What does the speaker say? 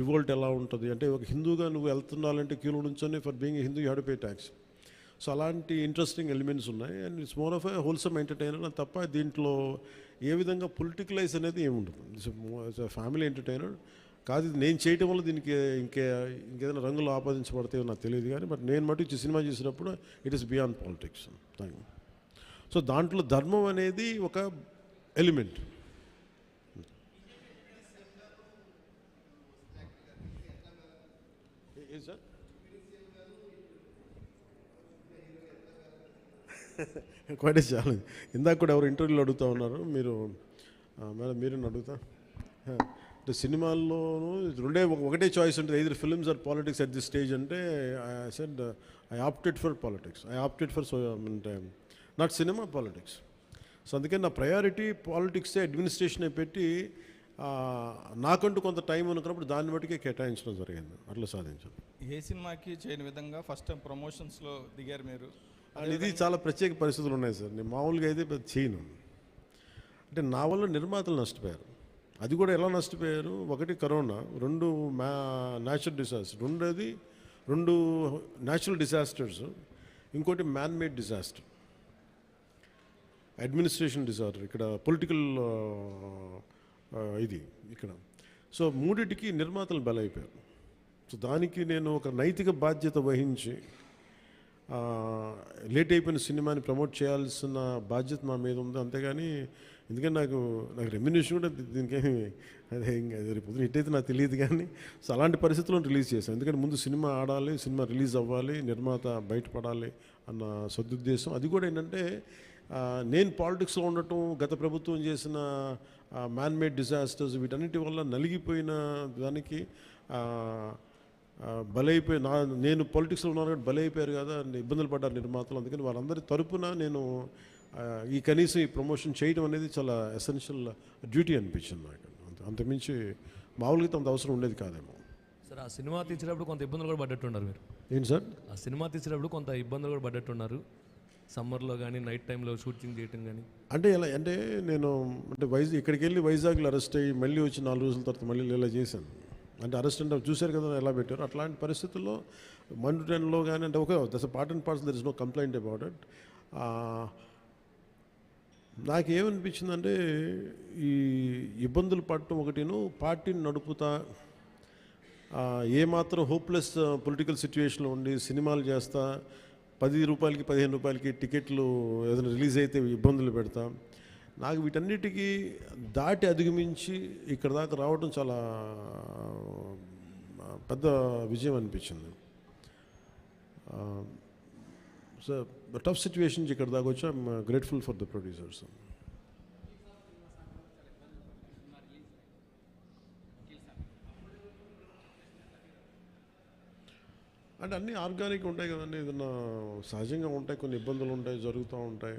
Revolt ఎలా ఉంటుంది అంటే ఒక హిందూగా నువ్వు వెళ్తుండాలంటే క్యూలో నుంచొని for being Hindu you have to pay tax. So అలాంటి ఇంట్రెస్టింగ్ ఎలిమెంట్స్ ఉన్నాయి and it's more of a wholesome entertainer అని తప్ప దీంట్లో ఏ విధంగా పొలిటికలైజ్ అనేది ఏముండదు. ఇట్స్ ఫ్యామిలీ ఎంటర్టైనర్ కాదు. ఇది నేను చేయటం వల్ల దీనికి ఇంకేదైనా రంగులు ఆపాదించబడతాయో నాకు తెలియదు కానీ బట్ నేను మటు సినిమా చేసినప్పుడు it is beyond politics. So దాంట్లో ధర్మం అనేది ఒక element. Sir quite a challenge. ఇందాక కూడా ఎవరు ఇంటర్వ్యూలో అడుగుతూ ఉన్నారు మీరు మేడం మీరేనా అడుగుతా అంటే సినిమాల్లోనూ ఒకటే చాయిస్ ఉంటుంది either films or politics at this stage అంటే I said I opted for politics. I opted for అంటే నాట్ సినిమా పాలిటిక్స్. సో అందుకని నా ప్రయారిటీ పాలిటిక్సే అడ్మినిస్ట్రేషన్ పెట్టి నాకంటూ కొంత టైం అనుకున్నప్పుడు దాన్ని బట్టికే కేటాయించడం జరిగింది. అట్లా సాధించాను. ఏ సినిమాకి చేయని విధంగా ఫస్ట్ టైం ప్రమోషన్స్లో దిగారు మీరు. ఇది చాలా ప్రత్యేక పరిస్థితులు ఉన్నాయి సార్. నేను మామూలుగా అయితే పెద్ద చేయను. అంటే నా వల్ల నిర్మాతలు నష్టపోయారు. అది కూడా ఎలా నష్టపోయారు, ఒకటి కరోనా, రెండు న్యాచురల్ డిజాస్టర్, రెండు న్యాచురల్ డిజాస్టర్స్, ఇంకోటి man made disaster, administration disaster, ఇక్కడ పొలిటికల్ ఇది ఇక్కడ. సో మూడింటికి నిర్మాతలు బలైపోయారు. సో దానికి నేను ఒక నైతిక బాధ్యత వహించి లేట్ అయిపోయిన సినిమాని ప్రమోట్ చేయాల్సిన బాధ్యత నా మీద ఉంది. అంతేగాని ఎందుకంటే నాకు రెమ్యునేషన్ కూడా దీనికేమి అదే ఇంకా రేపు హిట్ అయితే నాకు తెలియదు కానీ సో అలాంటి పరిస్థితుల్లో రిలీజ్ చేశాను. ఎందుకంటే ముందు సినిమా ఆడాలి, సినిమా రిలీజ్ అవ్వాలి, నిర్మాత బయటపడాలి అన్న సదుద్దేశం. అది కూడా ఏంటంటే నేను పాలిటిక్స్లో ఉండటం, గత ప్రభుత్వం చేసిన మ్యాన్ మేడ్ డిజాస్టర్స్ వీటన్నిటి వల్ల నలిగిపోయిన దానికి నేను పాలిటిక్స్లో ఉన్నాను కాబట్టి బలైపోయారు కదా, ఇబ్బందులు పడ్డారు నిర్మాతలు. అందుకని వాళ్ళందరి తరపున నేను కనీసం ఈ ప్రమోషన్ చేయడం అనేది చాలా ఎసెన్షియల్ డ్యూటీ అనిపించింది నాకు. అంతమించి మామూలుగా అంత అవసరం ఉండేది కాదేమో. సార్ ఆ సినిమా తీసేటప్పుడు కొంత ఇబ్బందులు కూడా పడ్డట్టున్నారు మీరు. ఏంటి సార్? ఆ సినిమా తీసేటప్పుడు కొంత ఇబ్బందులు కూడా పడ్డట్టున్నారు, సమ్మర్లో కానీ నైట్ టైంలో షూటింగ్ చేయటం కానీ. అంటే ఎలా అంటే నేను అంటే ఇక్కడికి వెళ్ళి వైజాగ్లో అరెస్ట్ అయ్యి మళ్ళీ వచ్చి 4 రోజుల తర్వాత మళ్ళీ ఇలా చేశాను. అంటే అరెస్ట్ అంటే చూశారు కదా ఎలా పెట్టారు. అట్లాంటి పరిస్థితుల్లో 1-10లో కానీ అంటే okay that's part and parcel, there is no complaint about it. నాకేమనిపించిందంటే ఈ ఇబ్బందులు పడటం ఒకటిను, పార్టీని నడుపుతా ఏమాత్రం హోప్లెస్ పొలిటికల్ సిచ్యువేషన్లో ఉండి సినిమాలు చేస్తా, 10 రూపాయలకి 15 రూపాయలకి టికెట్లు ఏదైనా రిలీజ్ అయితే ఇబ్బందులు పెడతా, నాకు వీటన్నిటికీ దాటి అధిగమించి ఇక్కడ దాకా రావడం చాలా పెద్ద విజయం అనిపించింది. సో టఫ్ సిచ్యువేషన్ ఇక్కడ దాకా వచ్చి I'm grateful for the producers. అంటే అన్నీ ఆర్గానిక్ ఉంటాయి కదండి, ఏదన్నా సహజంగా ఉంటాయి, కొన్ని ఇబ్బందులు ఉంటాయి, జరుగుతూ ఉంటాయి.